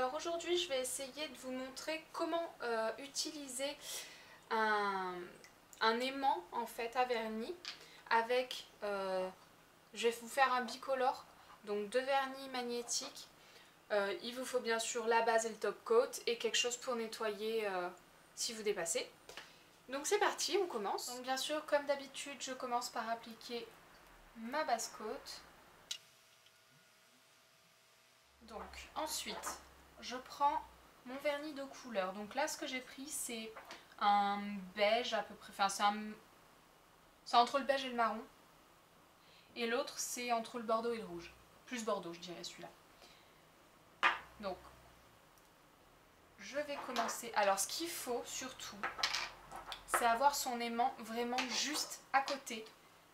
Alors aujourd'hui je vais essayer de vous montrer comment utiliser un aimant en fait à vernis avec, je vais vous faire un bicolore, donc 2 vernis magnétiques. Il vous faut bien sûr la base et le top coat et quelque chose pour nettoyer si vous dépassez. Donc c'est parti, on commence. Donc bien sûr comme d'habitude je commence par appliquer ma base coat. Donc ensuite je prends mon vernis de couleur. Donc là ce que j'ai pris c'est un beige à peu près, enfin c'est entre le beige et le marron. Et l'autre c'est entre le bordeaux et le rouge. Plus bordeaux je dirais celui-là. Donc je vais commencer. Alors ce qu'il faut surtout c'est avoir son aimant vraiment juste à côté.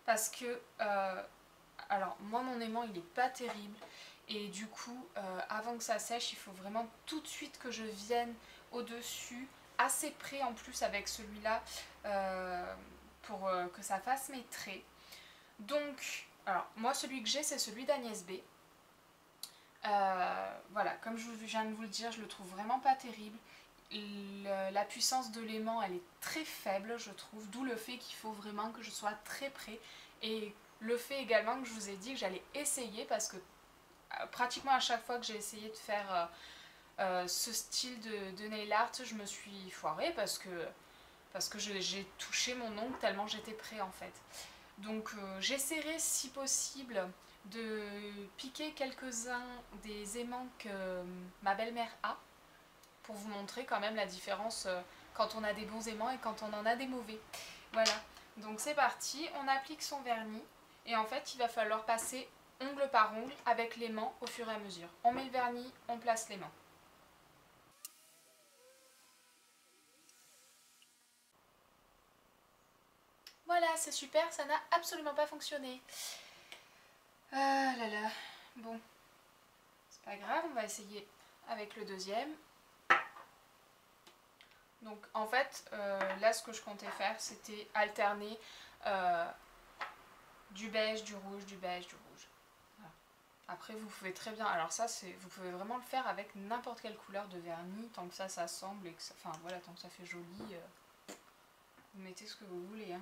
Parce que, alors moi mon aimant il est pas terrible. Et du coup, avant que ça sèche, il faut vraiment tout de suite que je vienne au-dessus, assez près en plus avec celui-là, pour que ça fasse mes traits. Donc, alors moi celui que j'ai c'est celui d'Agnès B. Voilà, comme je viens de vous le dire, je le trouve vraiment pas terrible. La puissance de l'aimant elle est très faible je trouve, d'où le fait qu'il faut vraiment que je sois très près. Et le fait également que je vous ai dit que j'allais essayer parce que pratiquement à chaque fois que j'ai essayé de faire ce style de nail art, je me suis foirée parce que j'ai touché mon ongle tellement j'étais près en fait. Donc j'essaierai si possible de piquer quelques-uns des aimants que ma belle-mère a pour vous montrer quand même la différence quand on a des bons aimants et quand on en a des mauvais. Voilà, donc c'est parti, on applique son vernis et en fait il va falloir passer ongle par ongle avec l'aimant au fur et à mesure. On met le vernis, on place l'aimant. Voilà, c'est super, ça n'a absolument pas fonctionné. Ah là là, bon, c'est pas grave, on va essayer avec le deuxième. Donc en fait, là ce que je comptais faire, c'était alterner du beige, du rouge, du beige, du rouge. Après vous pouvez très bien, alors ça c'est, vous pouvez vraiment le faire avec n'importe quelle couleur de vernis, tant que ça s'assemble et que ça, enfin voilà, tant que ça fait joli, vous mettez ce que vous voulez hein.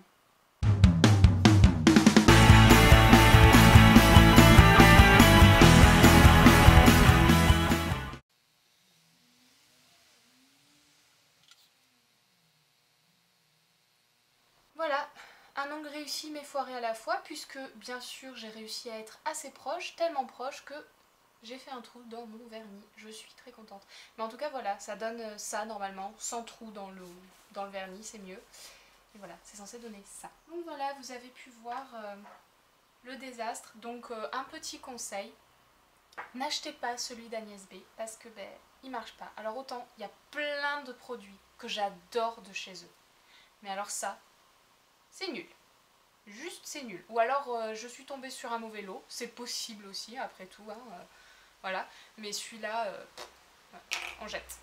Voilà, un ongle réussi mais foiré à la fois, puisque bien sûr j'ai réussi à être assez proche, tellement proche que j'ai fait un trou dans mon vernis, je suis très contente. Mais en tout cas voilà, ça donne ça normalement, sans trou dans le vernis, c'est mieux. Et voilà, c'est censé donner ça. Donc voilà, vous avez pu voir le désastre. Donc un petit conseil, n'achetez pas celui d'Agnès B parce que ben, il marche pas. Alors autant, il y a plein de produits que j'adore de chez eux. Mais alors ça, c'est nul. Juste c'est nul. Ou alors je suis tombée sur un mauvais lot, c'est possible aussi après tout. Hein, voilà, mais celui-là, on jette.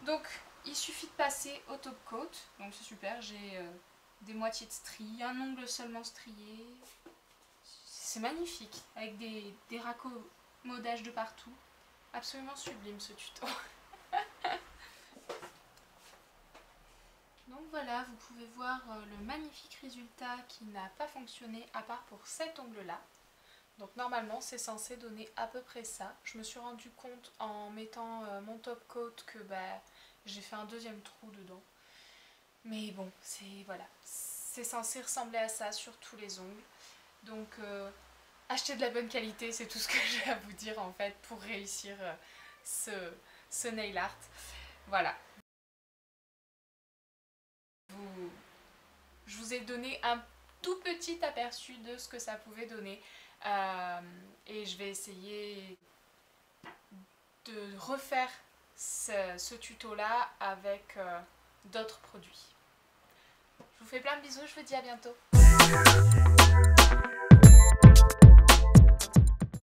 Donc il suffit de passer au top coat, donc c'est super, j'ai des moitiés de stries, un ongle seulement strié. C'est magnifique, avec des raccommodages de partout. Absolument sublime ce tuto. Donc voilà, vous pouvez voir le magnifique résultat qui n'a pas fonctionné à part pour cet ongle-là. Donc normalement c'est censé donner à peu près ça. Je me suis rendu compte en mettant mon top coat que bah, j'ai fait un deuxième trou dedans. Mais bon, voilà, c'est censé ressembler à ça sur tous les ongles. Donc achetez de la bonne qualité, c'est tout ce que j'ai à vous dire en fait pour réussir ce nail art. Voilà. Je vous ai donné un tout petit aperçu de ce que ça pouvait donner. Et je vais essayer de refaire ce tuto là avec d'autres produits. Je vous fais plein de bisous, je vous dis à bientôt.